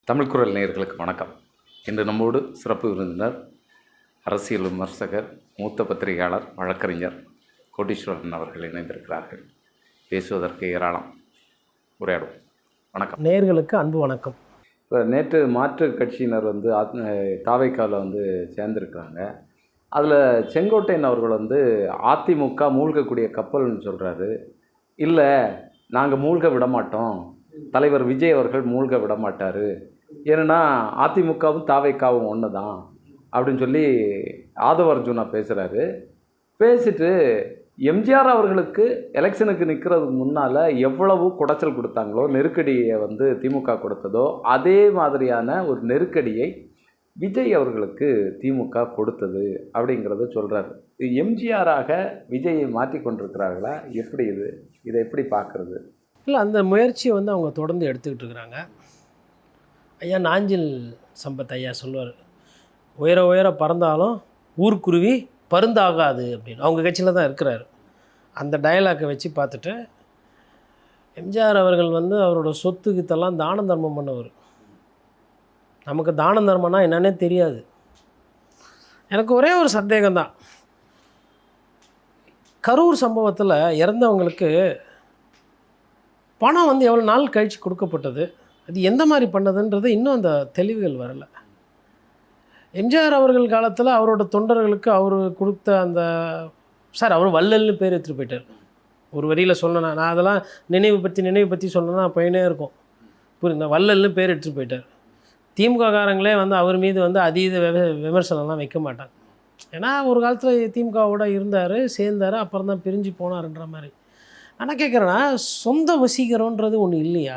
தமிழ் குரல் நேயர்களுக்கு வணக்கம். இன்று நம்மோடு சிறப்பு விருந்தினர், அரசியல் விமர்சகர், மூத்த பத்திரிகையாளர், வழக்கறிஞர் கோட்டீஸ்வரன் அவர்கள் இணைந்திருக்கிறார்கள். பேசுவதற்கு ஏராளம், உரையாடுவோம். வணக்கம். நேயர்களுக்கு அன்பு வணக்கம். இப்போ நேற்று மாற்று கட்சியினர் தாவைக்காவில் சேர்ந்துருக்கிறாங்க. அதில் செங்கோட்டையன் அவர்கள் அதிமுக மூழ்கக்கூடிய கப்பல்னு சொல்கிறாரு. இல்லை, நாங்கள் மூழ்க விட மாட்டோம், தலைவர் விஜய் அவர்கள் மூழ்க விட மாட்டார், ஏன்னா அதிமுகவும் தாவைக்காவும் ஒன்று தான் அப்படின்னு சொல்லி ஆதவ அர்ஜுனா பேசுகிறாரு. பேசிட்டு எம்ஜிஆர் அவர்களுக்கு எலெக்ஷனுக்கு நிற்கிறதுக்கு முன்னால் எவ்வளவு குடைச்சல் கொடுத்தாங்களோ, நெருக்கடியை திமுக கொடுத்ததோ, அதே மாதிரியான ஒரு நெருக்கடியை விஜய் அவர்களுக்கு திமுக கொடுத்தது அப்படிங்கிறத சொல்கிறாரு. எம்ஜிஆராக விஜயை மாற்றி கொண்டிருக்கிறார்களா? எப்படி இதை எப்படி பார்க்குறது? இல்லை, அந்த முயற்சியை அவங்க தொடர்ந்து எடுத்துக்கிட்டு இருக்கிறாங்க. ஐயா நாஞ்சில் சம்பத் ஐயா சொல்லுவார், உயர உயர பறந்தாலும் ஊர்க்குருவி பருந்தாகாது அப்படின்னு. அவங்க கட்சியில் தான் இருக்கிறாரு. அந்த டயலாக்கை வச்சு பார்த்துட்டு எம்ஜிஆர் அவர்கள் அவரோட சொத்துக்கிட்டெல்லாம் தான தர்மம் பண்ணவர். நமக்கு தான தர்மம்னா என்னன்னே தெரியாது. எனக்கு ஒரே ஒரு சந்தேகம்தான், கரூர் சம்பவத்தில் இறந்தவங்களுக்கு பணம் எவ்வளோ நாள் கழித்து கொடுக்கப்பட்டது, அது எந்த மாதிரி பண்ணதுன்றது இன்னும் அந்த தெளிவுகள் வரலை. எம்ஜிஆர் அவர்கள் காலத்தில் அவரோட தொண்டர்களுக்கு அவர் கொடுத்த அந்த அவர் வள்ளல்னு பேர் எடுத்துகிட்டு போயிட்டார். ஒரு வரியில் சொல்லணும், நான் அதெல்லாம் நினைவு பற்றி சொல்லணும்னா போயினே இருக்கும். புரியுங்க, வள்ளல்னு பேர் எடுத்துகிட்டு போயிட்டார். திமுக காரங்களே அவர் மீது அதீத விமர்சனம்லாம் வைக்க மாட்டாங்க. ஏன்னா ஒரு காலத்தில் திமுகவோட இருந்தார், சேர்ந்தார், அப்புறம் தான் பிரிஞ்சு போனார்ன்ற மாதிரி. ஆனால் கேட்குறேன்னா, சொந்த வசீகரன்றது ஒன்று இல்லையா?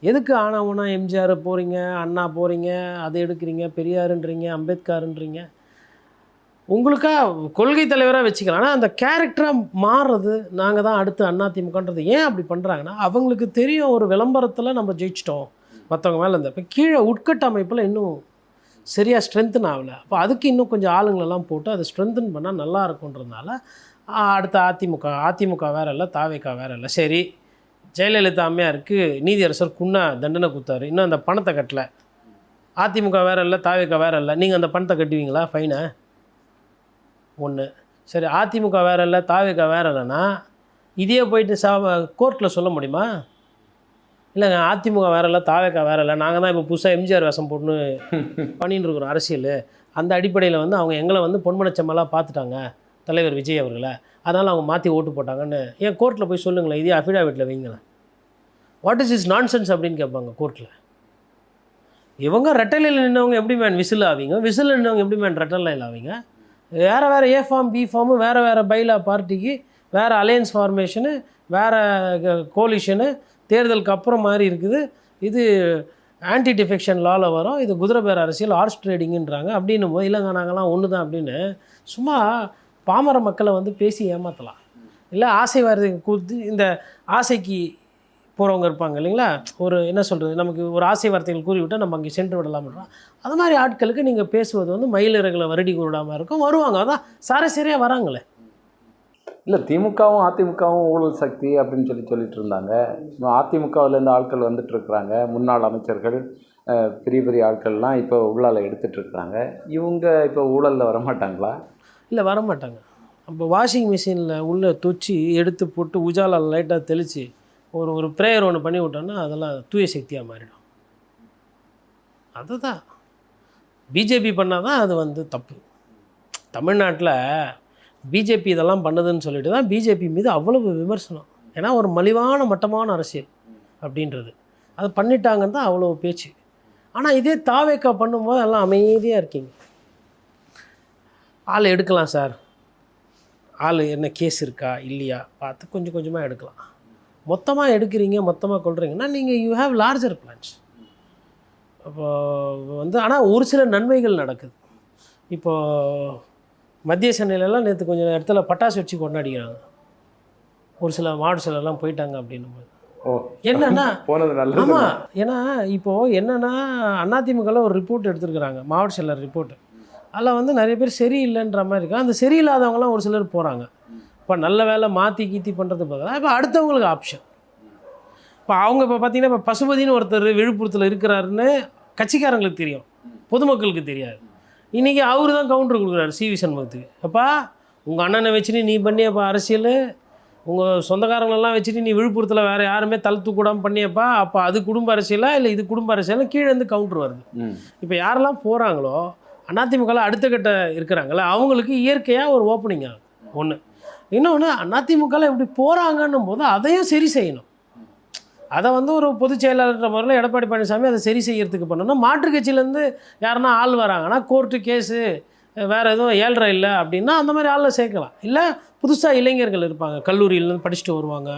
எதுக்கு ஆனாவுனா எம்ஜிஆர் போகிறீங்க, அண்ணா போகிறீங்க, அதை எடுக்கிறீங்க, பெரியாருன்றீங்க, அம்பேத்கர்ன்றீங்க, உங்களுக்கா கொள்கை தலைவராக வச்சுக்கலாம். ஆனால் அந்த கேரக்டராக மாறுறது, நாங்கள் தான் அடுத்து அண்ணா திமுகன்றது ஏன் அப்படி பண்ணுறாங்கன்னா, அவங்களுக்கு தெரியும் ஒரு விளம்பரத்தில் நம்ம ஜெயிச்சிட்டோம் மற்றவங்க மேலே இருந்த. இப்போ கீழே உட்கட்டமைப்பில் இன்னும் சரியாக ஸ்ட்ரென்தன் ஆகலை. அப்போ அதுக்கு இன்னும் கொஞ்சம் ஆளுங்களெல்லாம் போட்டு அதை ஸ்ட்ரென்தன் பண்ணால் நல்லா இருக்குன்றதுனால அடுத்த அதிமுக வேறு இல்லை, தாவேக்கா வேறு இல்லை. சரி, ஜெயலலிதா அம்மையாருக்கு நீதியரசர் குன்னா தண்டனை கொடுத்தாரு, இன்னும் அந்த பணத்தை கட்டலை. அதிமுக வேறு இல்லை, தாவேக்கா வேறு இல்லை, நீங்கள் அந்த பணத்தை கட்டுவீங்களா ஃபைனை? ஒன்று. சரி, அதிமுக வேறு இல்லை, தாவேக்கா வேறு இல்லைன்னா இதே போயிட்டு கோர்ட்டில் சொல்ல முடியுமா? இல்லைங்க, அதிமுக வேறு இல்லை, தாவேக்கா வேறு இல்லை, நாங்கள் தான் இப்போ புதுசாக எம்ஜிஆர் வேஷம் போட்டுன்னு பண்ணின்னு இருக்கிறோம் அரசியல். அந்த அடிப்படையில் அவங்க எங்களை பொன்மனச்செம்மலாக பார்த்துட்டாங்க தலைவர் விஜய் அவர்களை, அதனால் அவங்க மாற்றி ஓட்டு போட்டாங்கன்னு ஏன் கோர்ட்டில் போய் சொல்லுங்களேன், இதே அஃபிடாவிட்டில் வைங்களேன். வாட் இஸ் இஸ் நான்சென்ஸ் அப்படின்னு கேட்பாங்க கோர்ட்டில். இவங்க ரெட்டலையில் நின்றவங்க எப்படி மேன் விசில் ஆவீங்க, விசில் நின்றவங்க எப்படி மேன் ரெட்டலையில் ஆவீங்க? வேறு ஏ ஃபார்ம் பி ஃபார்மு, வேறு பைலா பார்ட்டிக்கு, வேறு அலையன்ஸ் ஃபார்மேஷனு, வேறு கோலிஷனு, தேர்தலுக்கு அப்புறம் மாதிரி இருக்குது. இது ஆன்டி டிஃபெக்ஷன் லாவில் வரும், இது குதிரை பேர் அரசியல், ஹார்ஸ் ட்ரேடிங்குன்றாங்க. அப்படின்னும் போது இல்லைங்க நாங்கள்லாம் ஒன்று தான் அப்படின்னு சும்மா பாமர மக்களை பேசி ஏமாற்றலாம். இல்லை ஆசை வார்த்தைக்கு கொடுத்து, இந்த ஆசைக்கு போகிறவங்க இருப்பாங்க இல்லைங்களா, ஒரு என்ன சொல்கிறது, நமக்கு ஒரு ஆசை வார்த்தைகள் கூறிவிட்டால் நம்ம அங்கே சென்று விடலாம்ன்றோம். அது மாதிரி ஆட்களுக்கு நீங்கள் பேசுவது மயிலிறகுல வருடி கூடாமல் இருக்கும், வருவாங்க. அதான் சரியாக வராங்களே. இல்லை, திமுகவும் அதிமுகவும் ஊழல் சக்தி அப்படின்னு சொல்லிட்டு இருந்தாங்க. அதிமுகவிலேருந்து ஆட்கள் வந்துட்டுருக்குறாங்க, முன்னாள் அமைச்சர்கள், பெரிய பெரிய ஆட்கள்லாம் இப்போ உள்ளால் எடுத்துகிட்ருக்குறாங்க. இவங்க இப்போ ஊழலில் வரமாட்டாங்களா? இல்லை, வரமாட்டாங்க. அப்போ வாஷிங் மிஷினில் உள்ளே துச்சி எடுத்து போட்டு உஜாலா லைட்டாக தெளித்து ஒரு ப்ரேயர் ஒன்று பண்ணி விட்டோன்னா அதெல்லாம் தூய சக்தியாக மாறிடும். அதுதான் பிஜேபி பண்ணால் தான் அது தப்பு. தமிழ்நாட்டில் பிஜேபி இதெல்லாம் பண்ணுதுன்னு சொல்லிட்டு தான் பிஜேபி மீது அவ்வளவு விமர்சனம். ஏன்னா ஒரு மலிவான மட்டமான அரசியல் அப்படின்றது அது பண்ணிட்டாங்கன்னு தான் அவ்வளோ பேச்சு. ஆனால் இதே தாவேக்கா பண்ணும்போது எல்லாம் அமைதியாக இருக்கீங்க. ஆள் எடுக்கலாம் சார், ஆள் என்ன கேஸ் இருக்கா இல்லையா பார்த்து கொஞ்சம் கொஞ்சமாக எடுக்கலாம். மொத்தமாக எடுக்கிறீங்க, மொத்தமாக கொள்கிறீங்கன்னா நீங்கள் யூ ஹேவ் லார்ஜர் பிளான்ஸ். இப்போது ஆனால் ஒரு சில நன்மைகள் நடக்குது. இப்போது மத்திய சென்னையிலலாம் நேற்று கொஞ்சம் இடத்துல பட்டாசு வச்சு கொண்டாடிக்கிறாங்க. ஒரு சில மாவட்ட சிலர்லாம் போயிட்டாங்க அப்படின்னும் போது என்னன்னா போனது நல்லது. ஆமாம், ஏன்னா இப்போது என்னென்னா அதிமுகவில் ஒரு ரிப்போர்ட் எடுத்துருக்குறாங்க, மாவட்ட செயலர் ரிப்போர்ட்டு. அதில் நிறைய பேர் சரியில்லைன்ற மாதிரி இருக்கா. அந்த சரியில்லாதவங்களாம் ஒரு சிலர் போகிறாங்க. இப்போ நல்ல வேலை மாற்றி கீத்தி பண்ணுறது பார்த்தா இப்போ அடுத்தவங்களுக்கு ஆப்ஷன். இப்போ அவங்க இப்போ பார்த்திங்கன்னா இப்போ பசுபதினு ஒருத்தர் விழுப்புரத்தில் இருக்கிறாருன்னு கட்சிக்காரங்களுக்கு தெரியும், பொதுமக்களுக்கு தெரியாது. இன்றைக்கி அவரு தான் கவுண்டர் கொடுக்குறாரு சிவி சண்முகத்துக்கு. அப்பா உங்கள் அண்ணனை வச்சுட்டு நீ பண்ணியப்பா அரசியல், உங்கள் சொந்தக்காரங்களெல்லாம் வச்சுட்டு நீ விழுப்புரத்தில் வேறு யாருமே தலை தூக்கூடாமல் பண்ணியப்பா, அப்போ அது குடும்ப அரசியலா இல்லை இது குடும்ப அரசியலா, கீழே இருந்து கவுண்டர் வருது. இப்போ யாரெல்லாம் போகிறாங்களோ அதிமுகவில் அடுத்த கட்ட இருக்கிறாங்களே அவங்களுக்கு இயற்கையாக ஒரு ஓப்பனிங் ஆகுது ஒன்று. இன்னொன்று அதிமுகவில் எப்படி போகிறாங்கன்னும் போது அதையும் சரி செய்யணும். அதை வந்து ஒரு பொதுச் செயலாளர் முறையில் எடப்பாடி பழனிசாமி அதை சரி செய்யறதுக்கு பண்ணணும். மாற்றுக் கட்சியிலேருந்து யாருன்னா ஆள் வராங்கன்னா கோர்ட்டு கேஸு வேறு எதுவும் ஏழ்ரை இல்லை அப்படின்னா அந்த மாதிரி ஆளில் சேர்க்கலாம். இல்லை புதுசாக இளைஞர்கள் இருப்பாங்க, கல்லூரியிலேருந்து படிச்சுட்டு வருவாங்க,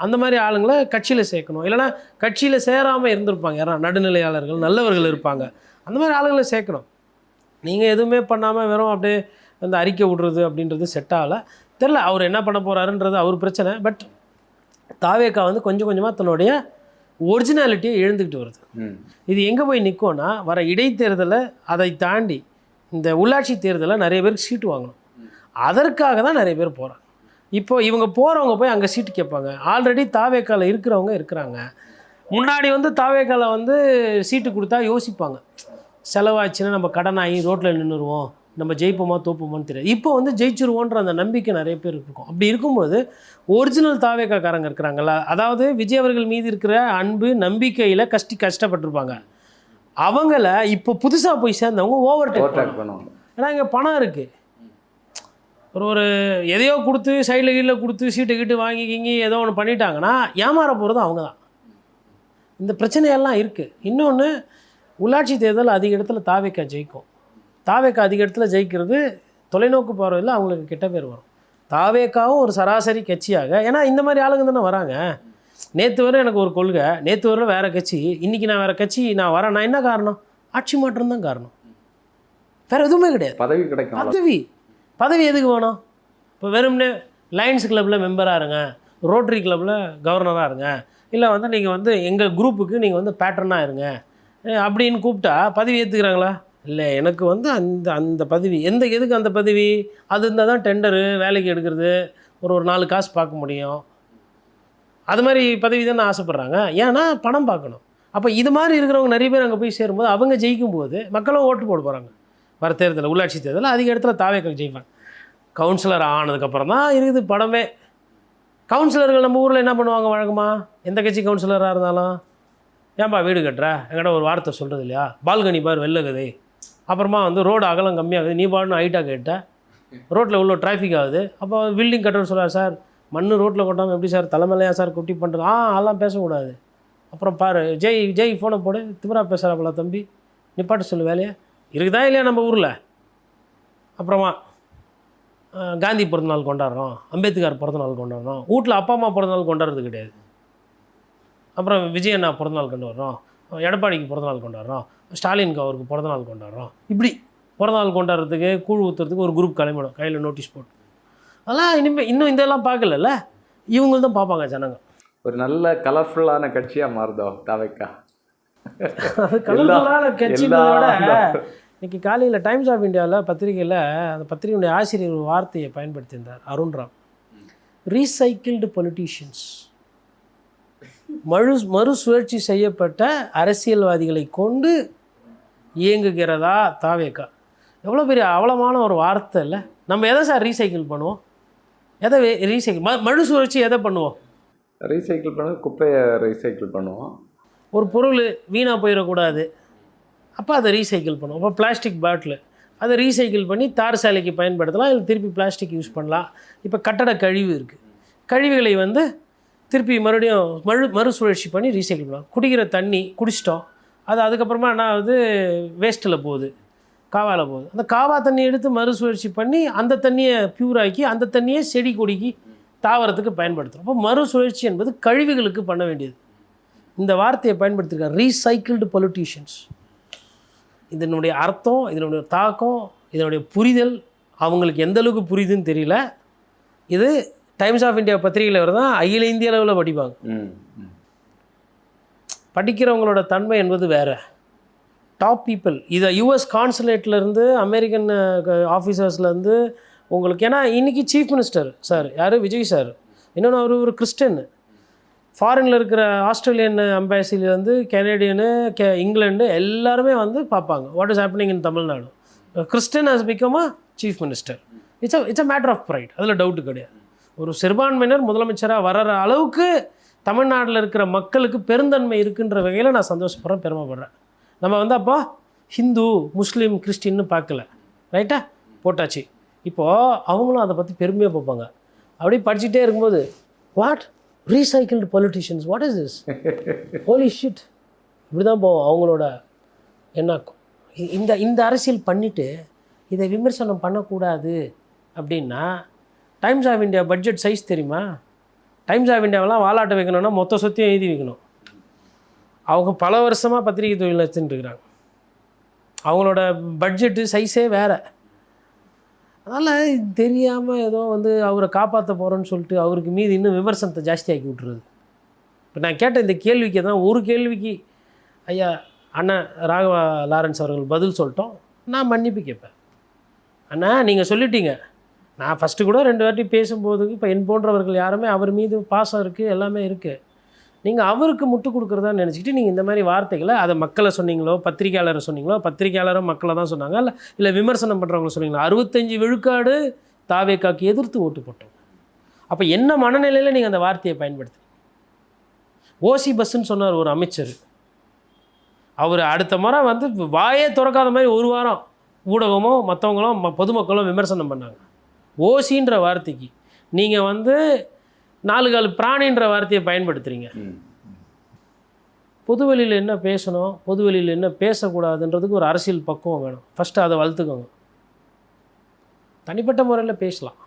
அந்த மாதிரி ஆளுங்களை கட்சியில் சேர்க்கணும். இல்லைனா கட்சியில் சேராமல் இருந்திருப்பாங்க யாரும் நடுநிலையாளர்கள் நல்லவர்கள் இருப்பாங்க, அந்த மாதிரி ஆளுங்களை சேர்க்கணும். நீங்கள் எதுவுமே பண்ணாமல் வெறும் அப்படியே அந்த அறிக்கை விடுறது அப்படின்றது செட் ஆகலை. தெரில அவர் என்ன பண்ண போகிறாருன்றது அவர் பிரச்சனை. பட் தாவேக்கா வந்து கொஞ்சம் கொஞ்சமாக தன்னுடைய ஒரிஜினாலிட்டியை எழுந்துக்கிட்டு வருது. இது எங்கே போய் நிற்கும்னா வர இடைத்தேர்தலை அதை தாண்டி இந்த உள்ளாட்சி தேர்தலில் நிறைய பேருக்கு சீட்டு வாங்கணும். அதற்காக தான் நிறைய பேர் போகிறாங்க. இப்போது இவங்க போகிறவங்க போய் அங்கே சீட்டு கேட்பாங்க. ஆல்ரெடி தாவேக்காவில் இருக்கிறவங்க இருக்கிறாங்க. முன்னாடி வந்து தாவேக்காவில் வந்து சீட்டு கொடுத்தா யோசிப்பாங்க, செலவாச்சுன்னா நம்ம கடனாகி ரோட்டில் நின்றுருவோம், நம்ம ஜெயிப்போமா தோப்போமான்னு தெரியாது. இப்போ வந்து ஜெயிச்சிருவோன்ற அந்த நம்பிக்கை நிறைய பேர் இருக்கும். அப்படி இருக்கும்போது ஒரிஜினல் தாவேக்காரங்க இருக்கிறாங்களா, அதாவது விஜய் அவர்கள் மீது இருக்கிற அன்பு நம்பிக்கையில் கஷ்டப்பட்டிருப்பாங்க, அவங்கள இப்போ புதுசாக போய் சேர்ந்தவங்க ஓவர்டேக் பண்ணுவாங்க. ஏன்னா இங்கே பணம் இருக்குது, ஒரு எதையோ கொடுத்து சைடில் கீழில் கொடுத்து சீட்டை கிட்டு வாங்கிக்கிங்க ஏதோ ஒன்று பண்ணிட்டாங்கன்னா ஏமாற போகிறது அவங்க தான். இந்த பிரச்சனையெல்லாம் இருக்குது. இன்னொன்று, உள்ளாட்சி தேர்தல் அதிக இடத்துல தாவேக்கா ஜெயிக்கும். தாவேக்கா அதிக இடத்துல ஜெயிக்கிறது தொலைநோக்கு பார்வையில் அவங்களுக்கு கெட்ட பேர் வரும். தாவேக்காவும் ஒரு சராசரி கட்சியாக, ஏன்னா இந்த மாதிரி ஆளுங்க தானே வராங்க. நேற்று வரை எனக்கு ஒரு கொள்கை, நேற்று வரை வேறு கட்சி, இன்றைக்கி நான் வேறு கட்சி நான் வரேன். நான் என்ன காரணம்? ஆட்சி மாற்றம் தான் காரணம், வேறு எதுவுமே கிடையாது. பதவி கிடைக்கும். பதவி எதுக்கு வேணும்? இப்போ வெறும்னே லயன்ஸ் கிளப்பில் மெம்பராக இருங்க, ரோட்டரி கிளப்பில் கவர்னராக இருங்க, இல்லை வந்து நீங்கள் வந்து எங்கள் குரூப்புக்கு நீங்கள் வந்து பேட்டர்னாக இருங்க அப்படின்னு கூப்பிட்டா பதவி ஏற்றுக்கிறாங்களா? இல்லை, எனக்கு வந்து அந்த பதவி எதுக்கு அந்த பதவி? அது இருந்தால் தான் டெண்டரு வேலைக்கு எடுக்கிறது, ஒரு 4 காசு பார்க்க முடியும். அது மாதிரி பதவி தான் ஆசைப்பட்றாங்க. ஏன்னா பணம் பார்க்கணும். அப்போ இது மாதிரி இருக்கிறவங்க நிறைய பேர் அங்கே போய் சேரும்போது அவங்க ஜெயிக்கும்போது மக்களும் ஓட்டு போட போகிறாங்க. வர தேர்தலில் உள்ளாட்சி தேர்தலில் அதிக இடத்துல தாவேக்கா ஜெயிப்பாங்க. கவுன்சிலர் ஆனதுக்கப்புறம் தான் இருக்குது படமே. கவுன்சிலர்கள் நம்ம ஊரில் என்ன பண்ணுவாங்க வழக்கமாக, எந்த கட்சி கவுன்சிலராக இருந்தாலும், ஏன்பா வீடு கட்டுற எங்கிட்ட ஒரு வார்த்தை சொல்கிறது இல்லையா, பால்கனி பார் வெள்ளகுது, அப்புறமா வந்து ரோடு அகலம் கம்மியாகுது, நீ பாடுன்னு ஹைட்டாக கேட்ட, ரோட்டில் இவ்வளோ டிராஃபிக் ஆகுது, அப்போ பில்டிங் கட்டுறன்னு சொல்கிறார். சார் மண் ரோட்டில் கொட்டாமல் எப்படி சார் தலைமையிலையா சார் குட்டி பண்ணுறது? அதெல்லாம் பேசக்கூடாது. அப்புறம் பாரு ஜெய் ஃபோனை போடு, திமிரா பேசுகிறாப்பல தம்பி, நிப்பாட்டு சொல்லு வேலையை, இருக்குதா இல்லையா நம்ம ஊரில்? அப்புறமா காந்தி பிறந்தநாள் கொண்டாடுறோம், அம்பேத்கர் பிறந்தநாள் கொண்டாடுறோம், வீட்டில் அப்பா அம்மா பிறந்தநாள் கொண்டாடுறது கிடையாது. அப்புறம் விஜய் அண்ணா பிறந்தநாள் கொண்டாடுறோம், எடப்பாடிக்கு பிறந்தநாள் கொண்டாடுறோம், ஸ்டாலினுக்கு அவருக்கு பிறந்தநாள் கொண்டாடுறோம். இப்படி பிறந்தநாள் கொண்டாடுறதுக்கு கூழ் ஊற்றுறதுக்கு ஒரு குரூப் கிளம்பிடும், கையில் நோட்டீஸ் போட்டு. அதெல்லாம் இன்னும் இதெல்லாம் பார்க்கல, இவங்க தான் பார்ப்பாங்க ஜனங்க. ஒரு நல்ல கலர்ஃபுல்லான கட்சியாக மாறுதோ தாவேக்கா? கலர்ஃபுல்லான கட்சியோட இன்றைக்கி காலையில் டைம்ஸ் ஆஃப் இந்தியாவில் பத்திரிகையில் அந்த பத்திரிகையுடைய ஆசிரியர் ஒரு வார்த்தையை பயன்படுத்தியிருந்தார், அருண்ராம். ரீசைக்கிள்டு பொலிட்டீஷியன்ஸ், மறுசுழற்சி செய்யப்பட்ட அரசியல்வாதிகளை கொண்டு இயங்குகிறதா தாவேக்கா? எவ்வளோ பெரிய அவலமான ஒரு வார்த்தை இல்லை? நம்ம எதை சார் ரீசைக்கிள் பண்ணுவோம்? எதை ரீசைக்கிள் மறுசுழற்சி எதை பண்ணுவோம்? ரீசைக்கிள் பண்ண குப்பையை ரீசைக்கிள் பண்ணுவோம். ஒரு பொருள் வீணாக போயிடக்கூடாது, அப்போ அதை ரீசைக்கிள் பண்ணுவோம். அப்போ பிளாஸ்டிக் பாட்டில் அதை ரீசைக்கிள் பண்ணி தார் சாலைக்கு பயன்படுத்தலாம், இல்லை திருப்பி பிளாஸ்டிக் யூஸ் பண்ணலாம். இப்போ கட்டட கழிவு இருக்குது, கழிவுகளை வந்து திருப்பி மறுபடியும் மறுசுழற்சி பண்ணி ரீசைக்கிள் பண்ணலாம். குடிக்கிற தண்ணி குடிச்சிட்டோம், அது அதுக்கப்புறமா என்ன ஆகுது, வேஸ்ட்டில் போகுது, காவாவில் போகுது. அந்த காவா தண்ணி எடுத்து மறுசுழற்சி பண்ணி அந்த தண்ணியை பியூராக்கி அந்த தண்ணியை செடி கொடிக்கு தாவரத்துக்கு பயன்படுத்துகிறோம். அப்போ மறுசுழற்சி என்பது கழிவுகளுக்கு பண்ண வேண்டியது. இந்த வார்த்தையை பயன்படுத்தியிருக்காங்க, ரீசைக்கிள்டு பொலிட்டீஷியன்ஸ். இதனுடைய அர்த்தம், இதனுடைய தாக்கம், இதனுடைய புரிதல் அவங்களுக்கு எந்த அளவுக்கு புரியுதுன்னு தெரியல. இது டைம்ஸ் ஆஃப் இந்தியா பத்திரிகையில் வரதான் அகில இந்திய அளவில் படிப்பாங்க. படிக்கிறவங்களோட தன்மை என்பது வேறு. டாப் பீப்புள், இதை யூஎஸ் கான்சுலேட்லேருந்து அமெரிக்கன் ஆஃபீஸர்ஸ்லேருந்து உங்களுக்கு, ஏன்னா இன்றைக்கி சீஃப் மினிஸ்டர் சார் யார், விஜய் சார், இன்னொன்று அவர் ஒரு கிறிஸ்டின், ஃபாரினில் இருக்கிற ஆஸ்திரேலியன் அம்பாசிலேருந்து கெனடியனு இங்கிலாந்து எல்லாருமே வந்து பார்ப்பாங்க what is happening in Tamil Nadu. Christian has become a chief minister. It's a matter of pride, அதில் டவுட்டு கிடையாது. ஒரு சிறுபான்மையினர் முதலமைச்சராக வர்ற அளவுக்கு தமிழ்நாட்டில் இருக்கிற மக்களுக்கு பெருந்தன்மை இருக்குன்ற வகையில் நான் சந்தோஷப்படுறேன், பெருமைப்படுறேன். நம்ம வந்து அப்போ ஹிந்து முஸ்லீம் கிறிஸ்டின்னு பார்க்கல, ரைட்டா போட்டாச்சு. இப்போது அவங்களும் அதை பற்றி பெருமையாக பார்ப்பாங்க. அப்படியே படிச்சுட்டே இருக்கும்போது what recycled politicians, what is this, holy shit, இப்படி தான் போவோம் அவங்களோட எண்ணாக்கும். இந்த அரசியல் பண்ணிவிட்டு இதை விமர்சனம் பண்ணக்கூடாது அப்படின்னா Times of India budget size தெரியுமா? டைம்ஸ் ஆஃப் இந்தியாவெல்லாம் வாலாட்ட வைக்கணும்னா மொத்த சொத்தையும் எழுதி வைக்கணும். அவங்க பல வருஷமாக பத்திரிகை தொழில் வச்சுட்டு இருக்கிறாங்க. அவங்களோட பட்ஜெட்டு சைஸே வேறு. அதனால் தெரியாமல் ஏதோ வந்து அவரை காப்பாற்ற போகிறோன்னு சொல்லிட்டு அவருக்கு மீது இன்னும் விமர்சனத்தை ஜாஸ்தியாக்கி விட்டுருது. இப்போ நான் கேட்ட இந்த கேள்விக்கு தான் ஒரு கேள்விக்கு ஐயா அண்ணன் ராகவா லாரன்ஸ் அவர்கள் பதில் சொல்லிட்டோம். நான் மன்னிப்பு கேட்பேன். அண்ணா நீங்கள் சொல்லிட்டீங்க. நான் ஃபஸ்ட்டு கூட 2 வாட்டி பேசும்போது இப்போ என் போன்றவர்கள் யாருமே அவர் மீது பாசம் இருக்குது, எல்லாமே இருக்குது. நீங்கள் அவருக்கு முட்டு கொடுக்குறதா நினச்சிக்கிட்டு நீங்கள் இந்த மாதிரி வார்த்தைகளை அதை மக்களை சொன்னீங்களோ பத்திரிகையாளரை சொன்னீங்களோ, பத்திரிகையாளரும் மக்களை தான் சொன்னாங்க, இல்லை விமர்சனம் பண்ணுறவங்க சொன்னீங்களோ, 65 விழுக்காடு தாவேக்காக்கு எதிர்த்து ஓட்டு போட்டோம். அப்போ என்ன மனநிலையில் நீங்கள் அந்த வார்த்தையை பயன்படுத்துறீங்க? ஓசி பஸ்ஸுன்னு சொன்னார் ஒரு அமைச்சர். அவர் அடுத்த முறை வந்து வாயே திறக்காத மாதிரி ஒரு வாரம் ஊடகமோ மற்றவங்களும் பொதுமக்களும் விமர்சனம் பண்ணாங்க. ஓசின்ற வார்த்தைக்கு நீங்கள் வந்து 4 கால் பிராணின்ற வார்த்தையை பயன்படுத்துகிறீங்க. பொதுவெளியில் என்ன பேசணும், பொதுவெளியில் என்ன பேசக்கூடாதுன்றதுக்கு ஒரு அரசியல் பக்குவம் வேணும். ஃபஸ்ட்டு அதை வளர்த்துக்கோங்க. தனிப்பட்ட முறையில் பேசலாம்.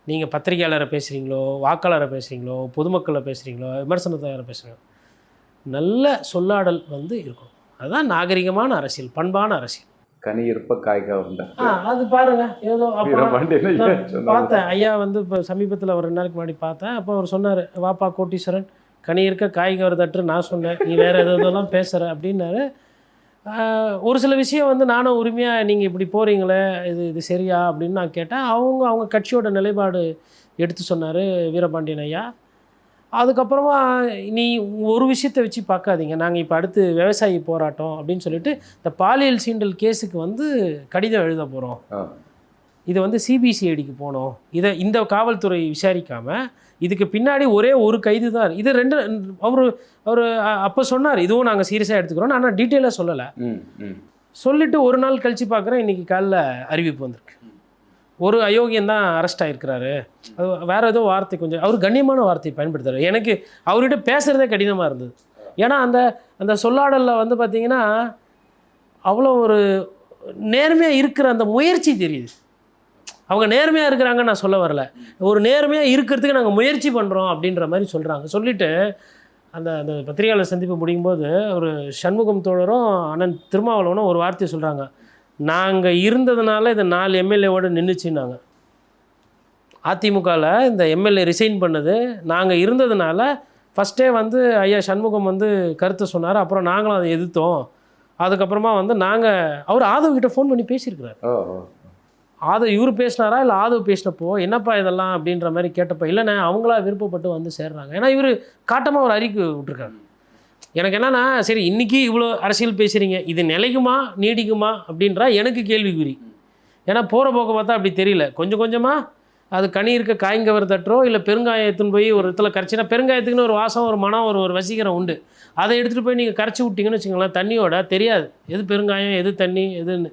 நீங்கள் பத்திரிகையாளரை பேசுகிறீங்களோ, வாக்காளரை பேசுகிறீங்களோ, பொதுமக்களை பேசுகிறீங்களோ, விமர்சனத்தை பேசுகிறீங்களோ, நல்ல சொல்லாடல் வந்து இருக்கணும். அதுதான் நாகரிகமான அரசியல், பண்பான அரசியல். கனி இருப்ப காய் கவர்ந்த அது பாருங்க. ஏதோ பார்த்தேன் ஐயா வந்து இப்போ சமீபத்தில் ஒரு 2 நாளைக்கு முன்னாடி பார்த்தேன். அப்போ அவர் சொன்னார், வாப்பா கோட்டீஸ்வரன் கனி இருக்க காய் கவர்தற்று. நான் சொன்னேன் நீ வேறு எதெல்லாம் பேசுகிற அப்படின்னாரு. ஒரு சில விஷயம் வந்து நானும் உரிமையாக நீங்கள் இப்படி போகிறீங்களே இது சரியா அப்படின்னு நான் கேட்டேன். அவங்க கட்சியோட நிலைப்பாடு எடுத்து சொன்னார் வீரபாண்டியன் ஐயா. அதுக்கப்புறமா நீ ஒரு விஷயத்தை வச்சு பார்க்காதீங்க, நாங்கள் இப்போ அடுத்து விவசாயி போராட்டம் அப்படின்னு சொல்லிட்டு இந்த பாலியல் சீண்டல் கேஸுக்கு வந்து கடிதம் எழுத போகிறோம். இது வந்து சிபிசிஐடிக்கு போனோம். இந்த காவல்துறை விசாரிக்காமல் இதுக்கு பின்னாடி ஒரே ஒரு கைது தான். இது 2 அவர் அப்போ சொன்னார் இதுவும் நாங்கள் சீரியஸாக எடுத்துக்கிறோம். ஆனால் டீட்டெயிலாக சொல்லலை. சொல்லிவிட்டு ஒரு நாள் கழித்து பார்க்குறேன், இன்றைக்கி காலைல அறிவிப்பு வந்திருக்கு. ஒரு அயோக்கியம் தான் அரெஸ்ட் ஆகிருக்கிறாரு. அது வேறு ஏதோ வார்த்தை கொஞ்சம் அவர் கண்ணியமான வார்த்தையை பயன்படுத்துகிறார். எனக்கு அவர்கிட்ட பேசுகிறதே கடினமாக இருந்தது. ஏன்னா அந்த சொல்லாடலில் வந்து பார்த்திங்கன்னா அவ்வளோ ஒரு நேர்மையாக இருக்கிற அந்த முயற்சி தெரியுது. அவங்க நேர்மையாக இருக்கிறாங்கன்னு நான் சொல்ல வரல, ஒரு நேர்மையாக இருக்கிறதுக்கு நாங்கள் முயற்சி பண்ணுறோம் அப்படின்ற மாதிரி சொல்கிறாங்க. சொல்லிவிட்டு அந்த பத்திரிகையாளர் சந்திப்பு முடியும்போது ஒரு சண்முகம் தோழரும் அண்ணன் திருமாவளவனும் ஒரு வார்த்தையை சொல்கிறாங்க, நாங்கள் இருந்ததுனால இந்த 4 எம்எல்ஏவோடு நின்றுச்சுன்னாங்க. அதிமுகவில் இந்த எம்எல்ஏ ரிசைன் பண்ணது நாங்கள் இருந்ததுனால. ஃபஸ்ட்டே வந்து ஐயா சண்முகம் வந்து கருத்தை சொன்னார், அப்புறம் நாங்களும் அதை எதிர்த்தோம். அதுக்கப்புறமா வந்து அவர் ஆதவ் கிட்ட ஃபோன் பண்ணி பேசியிருக்கிறார். ஆதவ் இவர் பேசினாரா இல்லை ஆதவ் பேசினப்போ என்னப்பா இதெல்லாம் அப்படின்ற மாதிரி கேட்டப்போ இல்லைண்ணே அவங்களா விருப்பப்பட்டு வந்து சேர்றாங்க. ஏன்னா இவர் காட்டமாக ஒரு அறிக்கை விட்டுருக்காரு. எனக்கு என்னென்னா சரி இன்றைக்கி இவ்வளோ அரசியல் பேசுகிறீங்க, இது நிலைக்குமா நீடிக்குமா அப்படின்றா எனக்கு கேள்விக்குறி. ஏன்னா போகிற போக்க பார்த்தா அப்படி தெரியல. கொஞ்சம் கொஞ்சமாக அது கனி இருக்க காய்ங்கவர் தட்டுறோ இல்லை பெருங்காயத்துன்னு போய் ஒரு இடத்துல கரைச்சினா பெருங்காயத்துக்குன்னு ஒரு வாசம் ஒரு மனம் ஒரு வசீகரம் உண்டு. அதை எடுத்துகிட்டு போய் நீங்கள் கரைச்சி விட்டிங்கன்னு வச்சுக்கோங்களேன், தண்ணியோட தெரியாது எது பெருங்காயம் எது தண்ணி எதுன்னு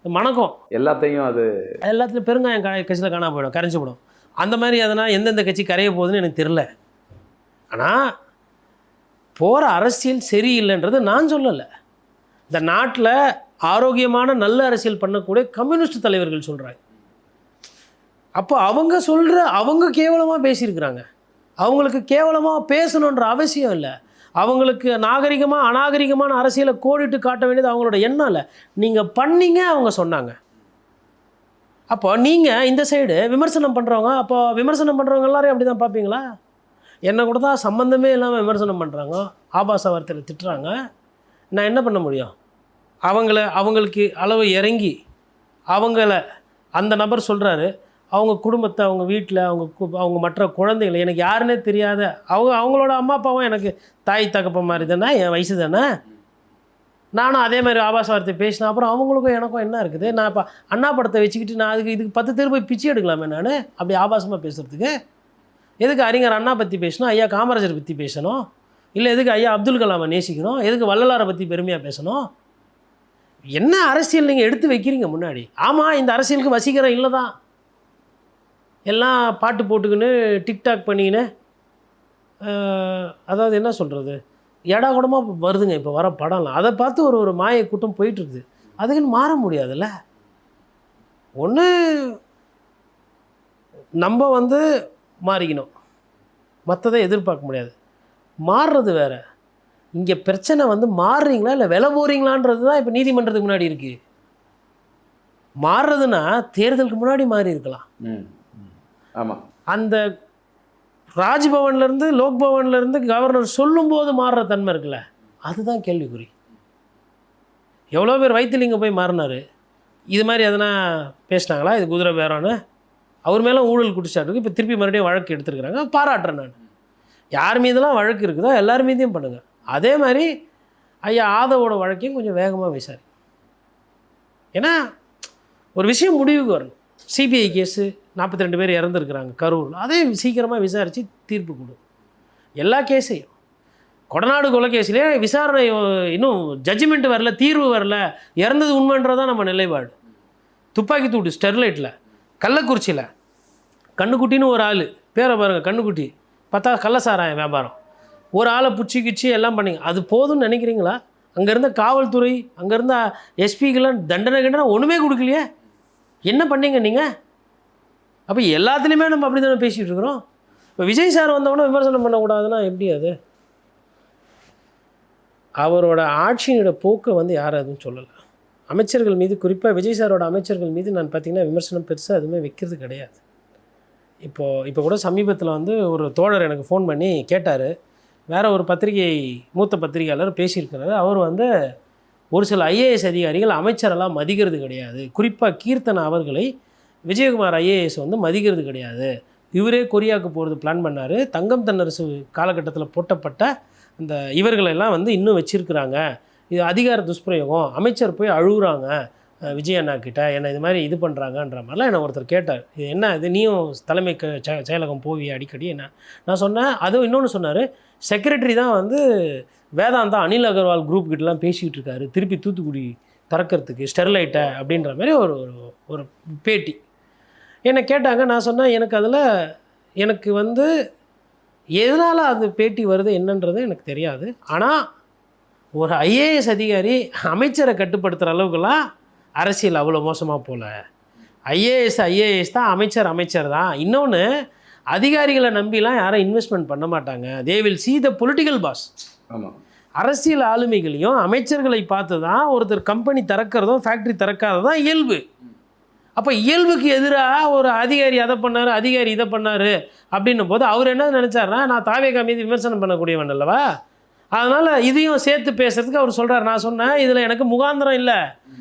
மணக்கும். எல்லாத்துலையும் பெருங்காயம் கட்சியில் காணா போயிடும், கரைஞ்சி போடும். அந்த மாதிரி அதனால் எந்தெந்த கட்சி கரைய போகுதுன்னு எனக்கு தெரில. ஆனால் போகிற அரசியல் சரியில்லைன்றது நான் சொல்லலை. இந்த நாட்டில் ஆரோக்கியமான நல்ல அரசியல் பண்ணக்கூடிய கம்யூனிஸ்ட் தலைவர்கள் சொல்கிறாங்க. அப்போ அவங்க கேவலமாக பேசியிருக்கிறாங்க. அவங்களுக்கு கேவலமாக பேசணுன்ற அவசியம் இல்லை. அவங்களுக்கு நாகரிகமாக அநாகரிகமான அரசியலை கோடிட்டு காட்ட வேண்டியது அவங்களோட எண்ணம் இல்லை. நீங்கள் பண்ணீங்க, அவங்க சொன்னாங்க. அப்போ நீங்கள் இந்த சைடு விமர்சனம் பண்ணுறவங்க, அப்போ விமர்சனம் பண்ணுறவங்க எல்லாரையும் அப்படி தான் பார்ப்பீங்களா? என்னை கூட தான் சம்மந்தமே இல்லாமல் விமர்சனம் பண்ணுறாங்க, ஆபாச வார்த்தையில் திட்டுறாங்க. நான் என்ன பண்ண முடியும்? அவங்களுக்கு அளவு இறங்கி அந்த நபர் சொல்கிறாரு, அவங்க குடும்பத்தை, அவங்க வீட்டில், அவங்க மற்ற குழந்தைகளை, எனக்கு யாருன்னே தெரியாத அவங்களோட அம்மா அப்பாவும் எனக்கு தாய் தகப்பன் மாதிரி தானே, என் வயசு தானே. நானும் அதே மாதிரி ஆபாச வார்த்தை பேசினேன். அப்புறம் அவங்களுக்கும் எனக்கும் என்ன இருக்குது? நான் இப்போ அண்ணா படத்தை வச்சுக்கிட்டு நான் இதுக்கு 10 பேர் போய் பிச்சை எடுக்கலாமே நான் அப்படி ஆபாசமாக பேசுகிறதுக்கு? எதுக்கு அறிஞர் அண்ணா பற்றி பேசணும், ஐயா காமராஜர் பற்றி பேசணும், இல்லை எதுக்கு ஐயா அப்துல் கலாமை நேசிக்கணும், எதுக்கு வள்ளலாரை பற்றி பெருமையாக பேசணும்? என்ன அரசியல் நீங்கள் எடுத்து வைக்கிறீங்க முன்னாடி? ஆமாம், இந்த அரசியலுக்கு வசீகரம் இல்லை தான். எல்லாம் பாட்டு போட்டுக்கின்னு டிக்டாக் பண்ணிக்கின்னு அதாவது என்ன சொல்கிறது, ஏடா கூடமாக வருதுங்க இப்போ வர படம்லாம். அதை பார்த்து ஒரு மாய கூட்டம் போயிட்டுருக்குது. அதுக்குன்னு மாற முடியாதுல்ல. ஒன்று நம்ம மாறிக்கணும், மற்றதை எதிர்பார்க்க முடியாது. மாறுறது வேறு. இங்கே பிரச்சனை மாறுறீங்களா இல்லை விலை போகிறீங்களான்றது தான் இப்போ நீதிமன்றத்துக்கு முன்னாடி இருக்குது. மாறுறதுன்னா தேர்தலுக்கு முன்னாடி மாறி இருக்கலாம். ஆமாம், அந்த ராஜ்பவன்லேருந்து லோக்பவன்லேருந்து கவர்னர் சொல்லும்போது மாறுற தன்மை இருக்குல்ல, அதுதான் கேள்விக்குறி. எவ்வளோ பேர் வைத்திலிங்க போய் மாறினார். இது மாதிரி எதனா பேசினாங்களா, இது குதிரை பேரம்னு? அவர் மேலே ஊழல் குடிச்சாட்டு இப்போ திருப்பி மறுபடியும் வழக்கு எடுத்துருக்குறாங்க. பாராட்டுறேன் நான். யார் மீதெல்லாம் வழக்கு இருக்குதோ எல்லார் மீதையும் பண்ணுங்கள். அதே மாதிரி ஐயா ஆதவோட வழக்கையும் கொஞ்சம் வேகமாக விசாரி. ஏன்னா ஒரு விஷயம் முடிவுக்கு வரணும். சிபிஐ கேஸு 42 பேர் இறந்துருக்குறாங்க கரூர், அதையும் சீக்கிரமாக விசாரித்து தீர்ப்பு கொடு. எல்லா கேஸையும், கொடநாடு கொலை கேஸ்லேயே விசாரணை இன்னும் ஜட்ஜ்மெண்ட் வரல, தீர்வு வரல, இறந்தது உண்மைன்றதான் நம்ம நிலைப்பாடு. துப்பாக்கி தூட்டு ஸ்டெர்லைட்டில், கள்ளக்குறிச்சியில் கண்ணுக்குட்டின்னு ஒரு ஆள், பேரை பாருங்கள் கண்ணுக்குட்டி, பார்த்தா கள்ளசாராயம் வியாபாரம், ஒரு ஆளை பிடிச்சி எல்லாம் பண்ணிங்க. அது போதும்னு நினைக்கிறீங்களா? அங்கே இருந்த காவல்துறை, அங்கே இருந்த எஸ்பிக்கெல்லாம் தண்டனை ஒன்றுமே கொடுக்கலையே. என்ன பண்ணீங்க நீங்கள்? அப்போ எல்லாத்துலேயுமே நம்ம அப்படி தானே பேசிகிட்டு இருக்கிறோம். இப்போ விஜய் சார் வந்தவொடனே விமர்சனம் பண்ணக்கூடாதுன்னா எப்படி? அது அவரோட ஆட்சியினோட போக்கை யாரும் எதுவும் சொல்லலை. அமைச்சர்கள் மீது, குறிப்பாக விஜய் சாரோட அமைச்சர்கள் மீது நான் பார்த்திங்கன்னா விமர்சனம் பெருசாக எதுவுமே வைக்கிறது கிடையாது. இப்போ கூட சமீபத்தில் ஒரு தோழர் எனக்கு ஃபோன் பண்ணி கேட்டார். வேறு ஒரு பத்திரிகை, மூத்த பத்திரிகையாளர் பேசியிருக்கிறாரு. அவர் ஒரு சில ஐஏஎஸ் அதிகாரிகள் அமைச்சரெல்லாம் மதிக்கிறது கிடையாது, குறிப்பாக கீர்த்தனா அவர்களை விஜயகுமார் ஐஏஎஸ் மதிக்கிறது கிடையாது, இவரே கொரியாவுக்கு போகிறது பிளான் பண்ணார், தங்கம் தென்னரசு காலகட்டத்தில் போட்டப்பட்ட அந்த இவர்களெல்லாம் இன்னும் வச்சுருக்குறாங்க, இது அதிகார துஷ்பிரயோகம், அமைச்சர் போய் அழுகுறாங்க விஜய் அண்ணா கிட்ட, என்னை இது மாதிரி இது பண்ணுறாங்கன்ற மாதிரிலாம் என்னை ஒருத்தர் கேட்டார். இது என்ன, இது நீயும் தலைமை செயலகம் போவிய அடிக்கடி? என்ன நான் சொன்னேன். அதுவும் இன்னொன்று சொன்னார், செக்ரட்டரி தான் வேதாந்தா அனில் அகர்வால் குரூப் கிட்டலாம் பேசிக்கிட்டு இருக்காரு, திருப்பி தூத்துக்குடி திறக்கிறதுக்கு ஸ்டெர்லைட்டை அப்படின்ற மாதிரி ஒரு பேட்டி என்னை கேட்டாங்க. நான் சொன்னேன், எனக்கு எதனால் அது பேட்டி வருது என்னன்றது எனக்கு தெரியாது. ஆனால் ஒரு ஐஏஎஸ் அதிகாரி அமைச்சரை கட்டுப்படுத்துகிற அளவுக்குலாம் அரசியல் அவ்வளோ மோசமாக போகல. ஐஏஎஸ் தான், அமைச்சர் தான். இன்னொன்று, அதிகாரிகளை நம்பிலாம் யாரும் இன்வெஸ்ட்மெண்ட் பண்ண மாட்டாங்க. They will see the political boss. ஆமாம், அரசியல் ஆளுமைகளையும் அமைச்சர்களை பார்த்து தான் ஒருத்தர் கம்பெனி திறக்கிறதும் ஃபேக்ட்ரி திறக்காததான் இயல்பு. அப்போ இயல்புக்கு எதிராக ஒரு அதிகாரி அதை பண்ணார், அதிகாரி இதை பண்ணார் அப்படின்னும் போது அவர் என்ன நினச்சார்னா, நான் தாவேகா மீது விமர்சனம் பண்ணக்கூடியவன் அல்லவா, அதனால் இதையும் சேர்த்து பேசுகிறதுக்கு அவர் சொல்கிறார். நான் சொன்னேன், இதில் எனக்கு முகாந்திரம் இல்லை,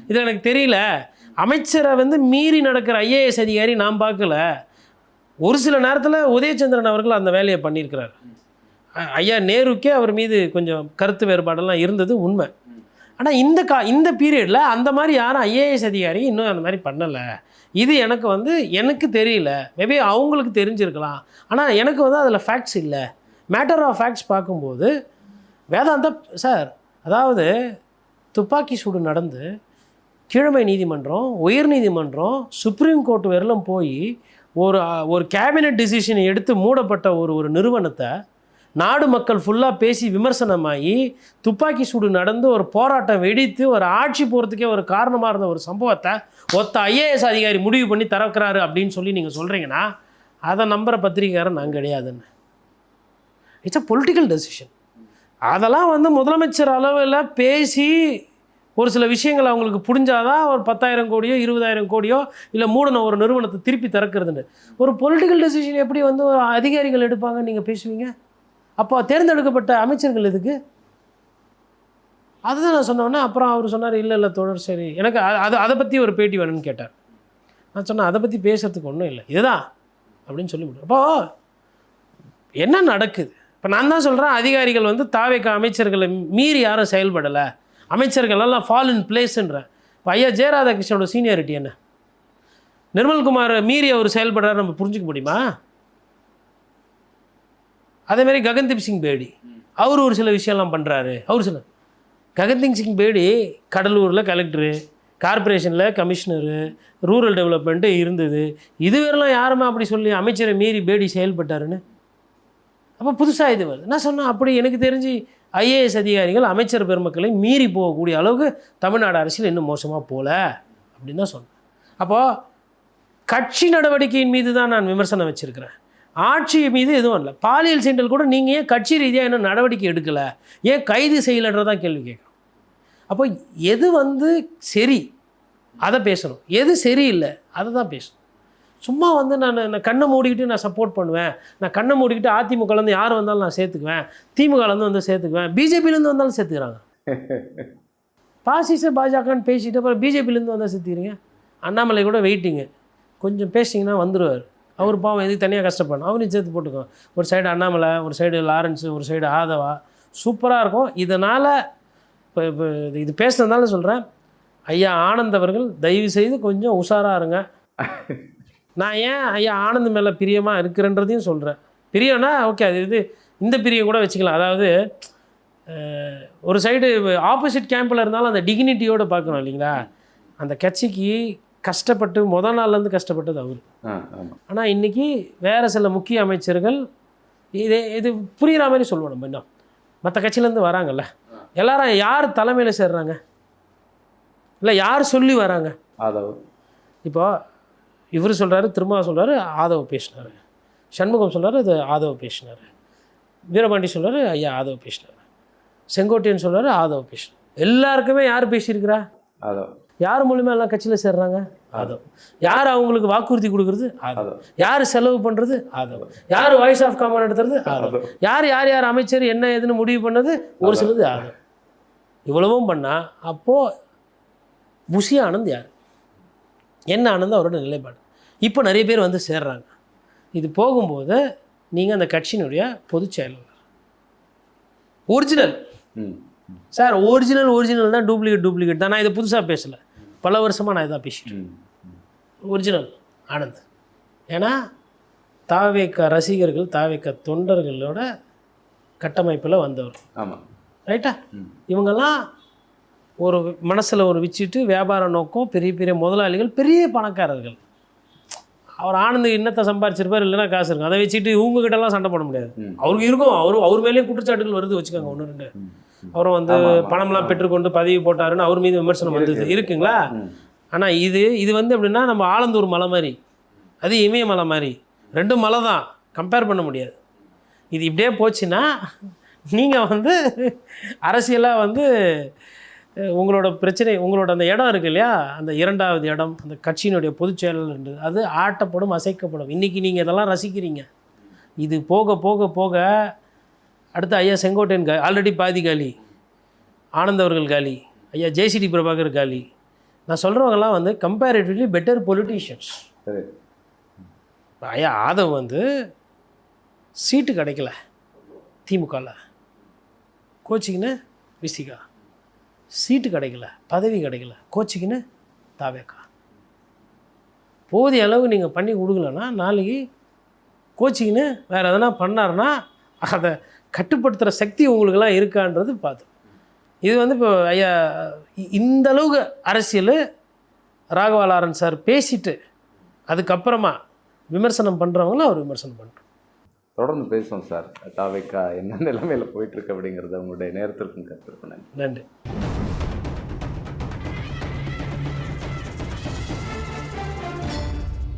இதில் எனக்கு தெரியல. அமைச்சரை மீறி நடக்கிற ஐஏஎஸ் அதிகாரி நான் பார்க்கல. ஒரு சில நேரத்தில் உதயச்சந்திரன் அவர்கள் அந்த வேலையை பண்ணியிருக்கிறார். ஐயா நேருக்கே அவர் மீது கொஞ்சம் கருத்து வேறுபாடெல்லாம் இருந்தது உண்மை. ஆனால் இந்த பீரியடில் அந்த மாதிரி யாரும் ஐஏஎஸ் அதிகாரி இன்னும் அந்த மாதிரி பண்ணலை. இது எனக்கு தெரியல, மேபி அவங்களுக்கு தெரிஞ்சிருக்கலாம். ஆனால் எனக்கு அதில் ஃபேக்ட்ஸ் இல்லை. மேட்டர் ஆஃப் ஃபேக்ட்ஸ் பார்க்கும்போது வேதாந்தா சார், அதாவது துப்பாக்கி சூடு நடந்து கீழமை நீதிமன்றம், உயர் நீதிமன்றம், சுப்ரீம் கோர்ட் வரலும் போய் ஒரு கேபினட் டிசிஷனை எடுத்து மூடப்பட்ட ஒரு நிறுவனத்தை நாடு மக்கள் ஃபுல்லாக பேசி விமர்சனமாகி துப்பாக்கி சூடு நடந்து ஒரு போராட்டம் வெடித்து ஒரு ஆட்சி போகிறதுக்கே ஒரு காரணமாக இருந்த ஒரு சம்பவத்தை ஒத்த ஐஏஎஸ் அதிகாரி முடிவு பண்ணி திறக்கிறாரு அப்படின்னு சொல்லி நீங்கள் சொல்கிறீங்கன்னா அதை நம்புகிற பத்திரிகையாரன் நான் கிடையாதுன்னு. It's a political decision. அதெல்லாம் முதலமைச்சர் அளவில் பேசி ஒரு சில விஷயங்கள் அவங்களுக்கு புரிஞ்சாதான் ஒரு 10,000 கோடியோ 20,000 கோடியோ இல்லை மூடன ஒரு நிறுவனத்தை திருப்பி திறக்கிறதுன்னு ஒரு பொலிட்டிக்கல் டெசிஷன் எப்படி ஒரு அதிகாரிகள் எடுப்பாங்கன்னு நீங்கள் பேசுவீங்க? அப்போ தேர்ந்தெடுக்கப்பட்ட அமைச்சர்கள் எதுக்கு? அதுதான் நான் சொன்னோன்னே அப்புறம் அவர் சொன்னார், இல்லை தோழர், சரி எனக்கு அதை பற்றி ஒரு பேட்டி வேணும்னு கேட்டார். நான் சொன்னேன் அதை பற்றி பேசுகிறதுக்கு ஒன்றும் இல்லை இதுதான் அப்படின்னு சொல்லிவிடுவேன். அப்போது என்ன நடக்குது? இப்போ நான் தான் சொல்கிறேன், அதிகாரிகள் வந்து தாவேக அமைச்சர்களை மீறி யாரும் செயல்படலை, அமைச்சர்கள் எல்லாம் ஃபால் இன் பிளேஸுன்றேன். இப்போ ஐயா ஜெயராதாகிருஷ்ணனோட சீனியாரிட்டி என்ன? நிர்மல்குமார் மீறி அவர் செயல்படுறாரு நம்ம புரிஞ்சுக்க முடியுமா? அதேமாதிரி ககன்தீப் சிங் பேடி அவர் ஒரு சில விஷயம்லாம் பண்ணுறாரு. அவர் சில ககன்தீப் சிங் பேடி கடலூரில் கலெக்டரு, கார்பரேஷனில் கமிஷனரு, ரூரல் டெவலப்மெண்ட்டு இருந்தது. இதுவரெல்லாம் யாருமே அப்படி சொல்லி அமைச்சரை மீறி பேடி செயல்பட்டாருன்னு. அப்போ புதுசாக இது வருது. நான் சொன்னேன், அப்படி எனக்கு தெரிஞ்சு ஐஏஎஸ் அதிகாரிகள் அமைச்சர் பெருமக்களை மீறி போகக்கூடிய அளவுக்கு தமிழ்நாடு அரசியல் இன்னும் மோசமாக போகல அப்படின்னு தான் சொன்னேன். அப்போது கட்சி நடவடிக்கையின் மீது தான் நான் விமர்சனம் வச்சுருக்கிறேன், ஆட்சி மீது எதுவும் இல்லை. பாலியல் சீண்டல் கூட நீங்கள் ஏன் கட்சி ரீதியாக இன்னும் நடவடிக்கை எடுக்கலை, ஏன் கைது செய்யலைன்றதான் கேள்வி கேட்குறோம். அப்போ எது வந்து சரி அதை பேசணும், எது சரியில்லை அதை தான் பேசணும். சும்மா வந்து நான் கண்ணை மூடிக்கிட்டு நான் சப்போர்ட் பண்ணுவேன், நான் கண்ணை மூடிக்கிட்டு அதிமுகலேருந்து யார் வந்தாலும் நான் சேர்த்துக்குவேன், திமுகலேருந்து வந்து சேர்த்துக்குவேன், பிஜேபியிலேருந்து வந்தாலும் சேர்த்துக்கிறாங்க. பாசிச பாஜகன்னு பேசிட்டு அப்புறம் பிஜேபியிலேருந்து வந்தால் சேர்த்துக்கிறீங்க. அண்ணாமலை கூட வெயிட்டிங்கு, கொஞ்சம் பேசிங்கன்னா வந்துடுவார். அவர் பாவம் எதுக்கு தனியாக கஷ்டப்படணும், அவரையும் சேர்த்து போட்டுக்கோ. ஒரு சைடு அண்ணாமலை, ஒரு சைடு லாரன்ஸு, ஒரு சைடு ஆதவா, சூப்பராக இருக்கும். இதனால் இப்போ இது பேசுனதுனால சொல்கிறேன், ஐயா ஆனந்த் அவர்கள் தயவு செய்து கொஞ்சம் உஷாராக இருங்க. நான் ஏன் ஐயா ஆனந்த் மேலே பிரியமாக இருக்கிறேன்றதையும் சொல்கிறேன். பிரியம்னா ஓகே, அது இது இந்த பிரியம் கூட வச்சுக்கலாம். அதாவது ஒரு சைடு ஆப்போசிட் கேம்பில் இருந்தாலும் அந்த டிக்னிட்டியோடு பார்க்கணும் இல்லைங்களா. அந்த கட்சிக்கு கஷ்டப்பட்டு முதல் நாள்லேருந்து கஷ்டப்பட்டது அவர். ஆனால் இன்றைக்கி வேறு சில முக்கிய அமைச்சர்கள் இது புரிகிற மாதிரி சொல்லுவோம். நம்ம இன்னும் மற்ற கட்சியிலேருந்து வராங்கல்ல, எல்லாரும் யார் தலைமையில் சேர்றாங்க, இல்லை யார் சொல்லி வராங்க? ஆதவ். இப்போ இவர் சொல்கிறாரு, திரும்ப சொல்கிறாரு ஆதவ் பேசினார், சண்முகம் சொல்கிறாரு அது ஆதவ் பேசினார், வீரபாண்டி சொல்கிறாரு ஐயா ஆதவ் பேசினார், செங்கோட்டையன் சொல்கிறாரு ஆதவ் பேசினார். எல்லாருக்குமே யார் பேசியிருக்கிறா? ஆதவ். யார் மூலியமாக எல்லாம் கட்சியில் சேர்றாங்க? ஆதவ். யார் அவங்களுக்கு வாக்குறுதி கொடுக்குறது? ஆதவ். யார் செலவு பண்ணுறது? ஆதவ். யார் வாய்ஸ் ஆஃப் காமன் எடுத்துறது? ஆதவ். யார் யார் யார் அமைச்சர் என்ன ஏதுன்னு முடிவு பண்ணது ஒரு சிலது ஆதவ். இவ்வளவும் பண்ணால் அப்போது புஷி ஆனந்த் யார், என்ன ஆனந்த் அவரோட நிலைப்பாடு. இப்போ நிறைய பேர் வந்து சேர்றாங்க. இது போகும்போது நீங்கள் அந்த கட்சியினுடைய பொதுச் செயலாளர் ஒரிஜினல் சார், ஒரிஜினல் தான், டூப்ளிகேட் தான். நான் இதை புதுசாக பேசலை, பல வருஷமாக நான் இதான் பேசிட்டேன். ஒரிஜினல் ஆனந்த். ஏன்னா தாவேக ரசிகர்கள், தாவேக தொண்டர்களோட கட்டமைப்பில் வந்தவர். ஆமாம், ரைட்டா? இவங்கெல்லாம் ஒரு மனசில் ஒரு வச்சுட்டு வியாபார நோக்கம், பெரிய பெரிய முதலாளிகள், பெரிய பணக்காரர்கள். அவர் ஆனந்த் இன்னத்தை சம்பாரிச்சிருப்பார், இல்லைன்னா காசு இருக்கும், அதை வச்சுட்டு இவங்ககிட்டலாம் சண்டை போட முடியாது. அவருக்கு இருக்கும், அவர் மேலேயும் குற்றச்சாட்டுகள் வருது வச்சுக்கோங்க, ஒன்று ரெண்டு. அவரும் வந்து பணம்லாம் பெற்றுக்கொண்டு பதவி போட்டாருன்னு அவர் மீது விமர்சனம் வந்தது இருக்குங்களா. ஆனால் இது வந்து எப்படின்னா நம்ம ஆலந்தூர் மலை மாதிரி, அது இமயமலை மாதிரி, ரெண்டும் மலை தான், கம்பேர் பண்ண முடியாது. இது இப்படியே போச்சுன்னா நீங்கள் வந்து அரசியலாக வந்து உங்களோட பிரச்சனை, உங்களோட அந்த இடம் இருக்குது இல்லையா, அந்த இரண்டாவது இடம், அந்த கட்சியினுடைய பொதுச் செயலாளர், அது ஆட்டப்படும், அசைக்கப்படும். இன்றைக்கி நீங்கள் இதெல்லாம் ரசிக்கிறீங்க. இது போக போக போக அடுத்து ஐயா செங்கோட்டையன் ஆல்ரெடி பாதி காலி, ஆனந்த் அவர்கள் காலி, ஐயா ஜேசிடி பிரபாகர் காலி. நான் சொல்கிறவங்கலாம் வந்து கம்பேரிட்டிவ்லி பெட்டர் பொலிட்டீஷியன்ஸ். ஐயா ஆதவ் வந்து சீட்டு கிடைக்கல திமுகவில், கோச்சிக்கின்னு விசிகா, சீட்டு கிடைக்கல, பதவி கிடைக்கல, கோச்சிக்கின்னு தாவேக்கா. போதிய அளவு நீங்கள் பண்ணி கொடுக்கலன்னா நாளைக்கு கோச்சிக்கின்னு வேறு எதனா பண்ணார்னா அதை கட்டுப்படுத்துகிற சக்தி உங்களுக்கெல்லாம் இருக்கான்றது பார்த்து. இது வந்து இப்போ ஐயா இந்த அளவுக்கு அரசியல் ராகவா லாரன்ஸ் சார் பேசிட்டு அதுக்கப்புறமா விமர்சனம் பண்ணுறவங்களும் அவர் விமர்சனம் பண்ணுறோம். தொடர்ந்து பேசுவோம் சார். தாவேக்கா என்ன நிலைமையில் போயிட்டுருக்கு அப்படிங்கிறத உங்களுடைய நேரத்திற்கும் கருத்து. நன்றி.